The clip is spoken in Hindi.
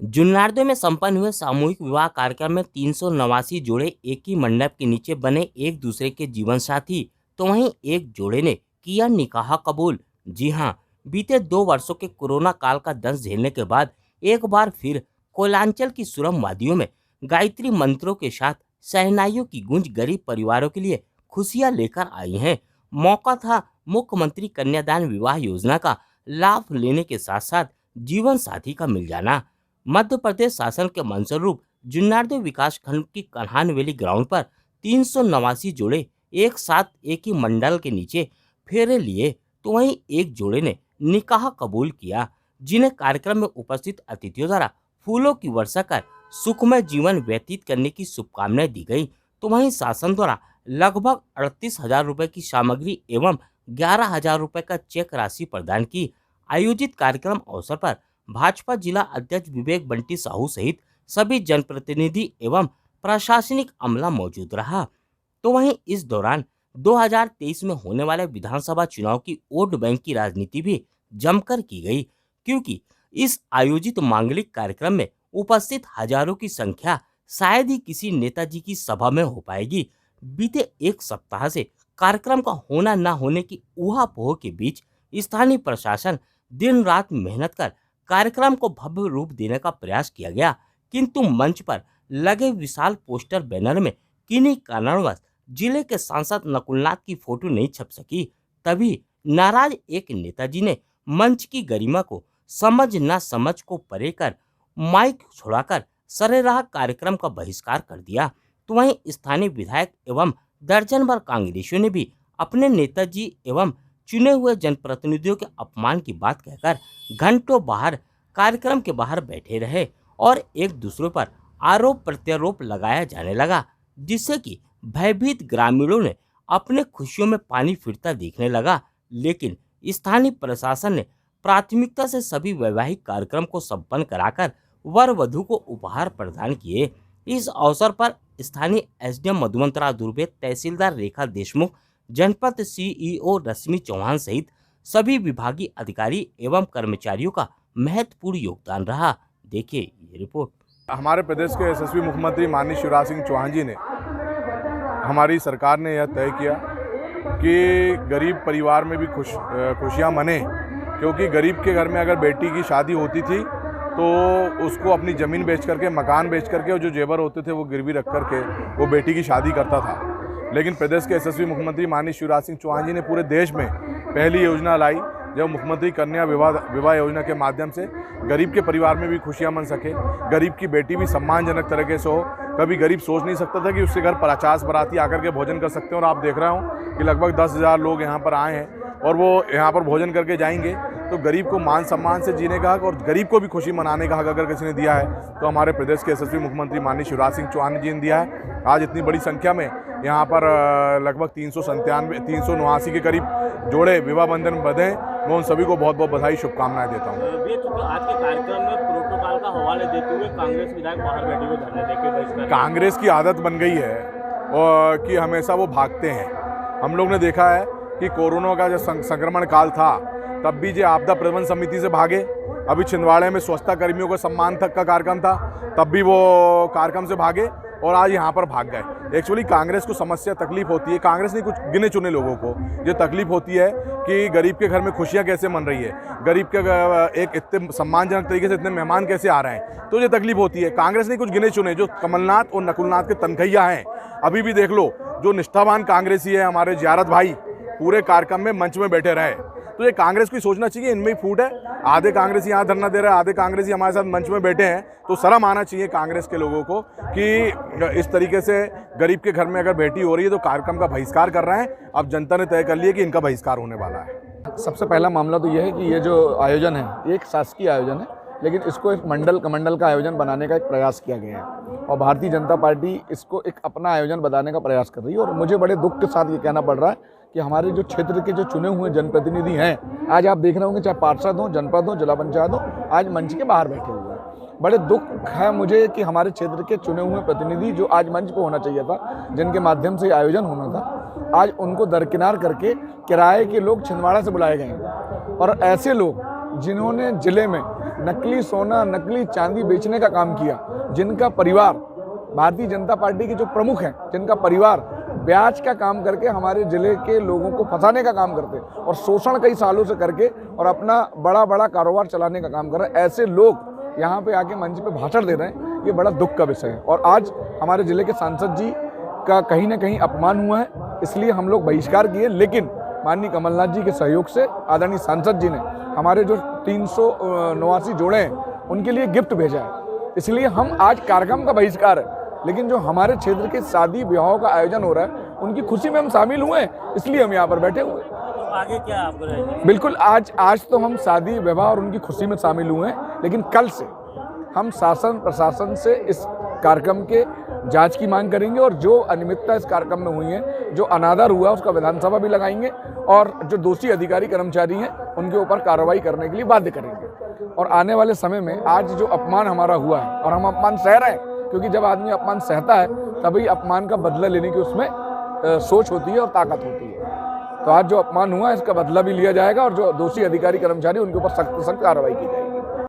जुन्नारदेव में संपन्न हुए सामूहिक विवाह कार्यक्रम में 389 जोड़े एक ही मंडप के नीचे बने एक दूसरे के जीवन साथी। तो वहीं एक जोड़े ने किया निकाह कबूल। जी हां, बीते 2 वर्षों के कोरोना काल का दंश झेलने के बाद एक बार फिर कोयलांचल की सुरम वादियों में गायत्री मंत्रों के साथ शहनाइयों की गूंज गरीब परिवारों के लिए खुशियां लेकर आई हैं। मौका था मुख्यमंत्री कन्यादान विवाह योजना का लाभ लेने के साथ साथ जीवन साथी का मिल जाना। मध्य प्रदेश शासन के मंशोरूप जुन्नारदेव विकास खंड की कन्हान वैली ग्राउंड पर 389 जोड़े एक साथ एक ही मंडल के नीचे फेरे लिए। तो वहीं एक जोड़े ने निकाह कबूल किया, जिन्हें कार्यक्रम में उपस्थित अतिथियों द्वारा फूलों की वर्षा कर सुखमय जीवन व्यतीत करने की शुभकामनाएं दी गई। तो वहीं शासन द्वारा लगभग 38,000 रुपए की सामग्री एवं 11,000 रुपए का चेक राशि प्रदान की। आयोजित कार्यक्रम अवसर पर भाजपा जिला अध्यक्ष विवेक बंटी साहू सहित सभी जनप्रतिनिधि एवं प्रशासनिक अमला मौजूद रहा। तो वहीं इस दौरान 2023 में होने वाले विधानसभा चुनाव की वोट बैंक की राजनीति भी जमकर की गई, क्योंकि इस आयोजित मांगलिक कार्यक्रम में उपस्थित हजारों की संख्या शायद ही किसी नेताजी की सभा में हो पाएगी। बीते एक सप्ताह से कार्यक्रम का होना न होने की ऊहापोह के बीच स्थानीय प्रशासन दिन रात मेहनत कर कार्यक्रम को भव्य रूप देने का प्रयास किया गया, किंतु मंच पर लगे विशाल पोस्टर बैनर में किन्हीं कारणवश जिले के सांसद नकुलनाथ की फोटो नहीं छप सकी। तभी नाराज एक नेताजी ने मंच की गरिमा को समझ न समझ को परे कर माइक छुड़ाकर सरेराह कार्यक्रम का बहिष्कार कर दिया। तो वहीं स्थानीय विधायक एवं दर्जन भर कांग्रेसियों ने भी अपने नेताजी एवं चुने हुए जनप्रतिनिधियों के अपमान की बात कहकर घंटों बाहर कार्यक्रम के बाहर बैठे रहे और एक दूसरे पर आरोप प्रत्यारोप लगाया जाने लगा, जिससे कि भयभीत ग्रामीणों ने अपने खुशियों में पानी फिरता देखने लगा। लेकिन स्थानीय प्रशासन ने प्राथमिकता से सभी वैवाहिक कार्यक्रम को संपन्न कराकर वर वधु को उपहार प्रदान किए। इस अवसर पर स्थानीय एसडीएम मधुमंतरा दुर्वे, तहसीलदार रेखा देशमुख, जनपद सीईओ रश्मि चौहान सहित सभी विभागीय अधिकारी एवं कर्मचारियों का महत्वपूर्ण योगदान रहा। देखिए ये रिपोर्ट। हमारे प्रदेश के यशस्वी मुख्यमंत्री माननीय शिवराज सिंह चौहान जी ने, हमारी सरकार ने यह तय किया कि गरीब परिवार में भी खुशियाँ मने, क्योंकि गरीब के घर में अगर बेटी की शादी होती थी तो उसको अपनी ज़मीन बेच करके, मकान बेच करके और जो जेवर होते थे वो गिरवी रख करके वो बेटी की शादी करता था। लेकिन प्रदेश के यशस्वी मुख्यमंत्री माननीय शिवराज सिंह चौहान जी ने पूरे देश में पहली योजना लाई, जब मुख्यमंत्री कन्या विवाह योजना के माध्यम से गरीब के परिवार में भी खुशियां मन सके, गरीब की बेटी भी सम्मानजनक तरीके से हो। कभी गरीब सोच नहीं सकता था कि उसके घर 50 बाराती आकर के भोजन कर सकते हैं, और आप देख रहे हो कि लगभग 10,000 लोग यहाँ पर आए हैं और वो यहाँ पर भोजन करके जाएंगे। तो गरीब को मान सम्मान से जीने का हक और गरीब को भी खुशी मनाने का हक अगर किसी ने दिया है तो हमारे प्रदेश के यशस्वी मुख्यमंत्री माननीय शिवराज सिंह चौहान जी ने दिया है। आज इतनी बड़ी संख्या में यहाँ पर लगभग 389 के करीब जोड़े विवाह बंधन बंधे। मैं उन सभी को बहुत बहुत बधाई, शुभकामनाएं देता हूँ। आज के कार्यक्रम में प्रोटोकॉल का हवाले देते हुए कांग्रेस विधायक बाहर बैठे हुए धरने देके कांग्रेस की आदत बन गई है और कि हमेशा वो भागते हैं। हम लोग ने देखा है कि कोरोना का जब संक्रमण काल था तब भी जो आपदा प्रबंधन समिति से भागे। अभी छिंदवाड़े में स्वच्छता कर्मियों को सम्मान तक का कार्यक्रम था, तब भी वो कार्यक्रम से भागे और आज यहाँ पर भाग गए। एक्चुअली कांग्रेस को समस्या तकलीफ होती है, कांग्रेस नहीं कुछ गिने चुने लोगों को ये तकलीफ होती है कि गरीब के घर में खुशियाँ कैसे मन रही है, गरीब के एक इतने सम्मानजनक तरीके से इतने मेहमान कैसे आ रहे हैं, तो ये तकलीफ होती है। कांग्रेस नहीं कुछ गिने चुने जो कमलनाथ और नकुलनाथ के तनखैया हैं। अभी भी देख लो, जो निष्ठावान कांग्रेसी है हमारे जियारत भाई पूरे कार्यक्रम में मंच में बैठे रहे। तो ये कांग्रेस को सोचना चाहिए, इनमें ही फूट है। आधे कांग्रेसी यहाँ धरना दे रहे हैं, आधे कांग्रेसी हमारे साथ मंच में बैठे हैं। तो शर्म आना चाहिए कांग्रेस के लोगों को कि इस तरीके से गरीब के घर में अगर बेटी हो रही है तो कार्यक्रम का बहिष्कार कर रहे हैं। अब जनता ने तय कर लिया कि इनका बहिष्कार होने वाला है। सबसे पहला मामला तो यह है कि ये जो आयोजन है एक शासकीय आयोजन है, लेकिन इसको एक मंडल कमंडल का आयोजन बनाने का एक प्रयास किया गया है और भारतीय जनता पार्टी इसको एक अपना आयोजन बनाने का प्रयास कर रही है। और मुझे बड़े दुख के साथ ये कहना पड़ रहा है कि हमारे जो क्षेत्र के जो चुने हुए जनप्रतिनिधि हैं, आज आप देख रहे होंगे चाहे पार्षद हो, जनपद हो, जिला पंचायत हो, आज मंच के बाहर बैठे हुए हैं। बड़े दुख है मुझे कि हमारे क्षेत्र के चुने हुए प्रतिनिधि जो आज मंच पर होना चाहिए था, जिनके माध्यम से आयोजन होना था, आज उनको दरकिनार करके किराए के लोग छिंदवाड़ा से बुलाए गए हैं। और ऐसे लोग जिन्होंने जिले में नकली सोना, नकली चांदी बेचने का काम किया, जिनका परिवार भारतीय जनता पार्टी के जो प्रमुख हैं, जिनका परिवार ब्याज का काम करके हमारे ज़िले के लोगों को फंसाने का काम करते और शोषण कई सालों से करके और अपना बड़ा बड़ा कारोबार चलाने का काम कर रहे हैं, ऐसे लोग यहाँ पे आके मंच पे भाषण दे रहे हैं, ये बड़ा दुख का विषय है। और आज हमारे ज़िले के सांसद जी का कहीं ना कहीं अपमान हुआ है, इसलिए हम लोग बहिष्कार किए। लेकिन माननीय कमलनाथ जी के सहयोग से आदरणीय सांसद जी ने हमारे जो 389 जोड़े हैं उनके लिए गिफ्ट भेजा है, इसलिए हम आज कार्यक्रम का बहिष्कार है। लेकिन जो हमारे क्षेत्र के शादी विवाहों का आयोजन हो रहा है उनकी खुशी में हम शामिल हुए हैं, इसलिए हम यहाँ पर बैठे हुए हैं। तो आगे क्या आपको रहेगा? बिल्कुल, आज तो हम शादी विवाह और उनकी खुशी में शामिल हुए हैं, लेकिन कल से हम शासन प्रशासन से इस कार्यक्रम के जांच की मांग करेंगे और जो अनियमितता इस कार्यक्रम में हुई है, जो अनादर हुआ, उसका विधानसभा भी लगाएंगे और जो दोषी अधिकारी कर्मचारी हैं उनके ऊपर कार्रवाई करने के लिए बाध्य करेंगे। और आने वाले समय में आज जो अपमान हमारा हुआ है और हम अपमान सह रहे हैं, क्योंकि जब आदमी अपमान सहता है तभी अपमान का बदला लेने की उसमें सोच होती है और ताकत होती है। तो आज जो अपमान हुआ है इसका बदला भी लिया जाएगा और जो दोषी अधिकारी कर्मचारी उनके ऊपर सख्त से सख्त कार्रवाई की जाएगी।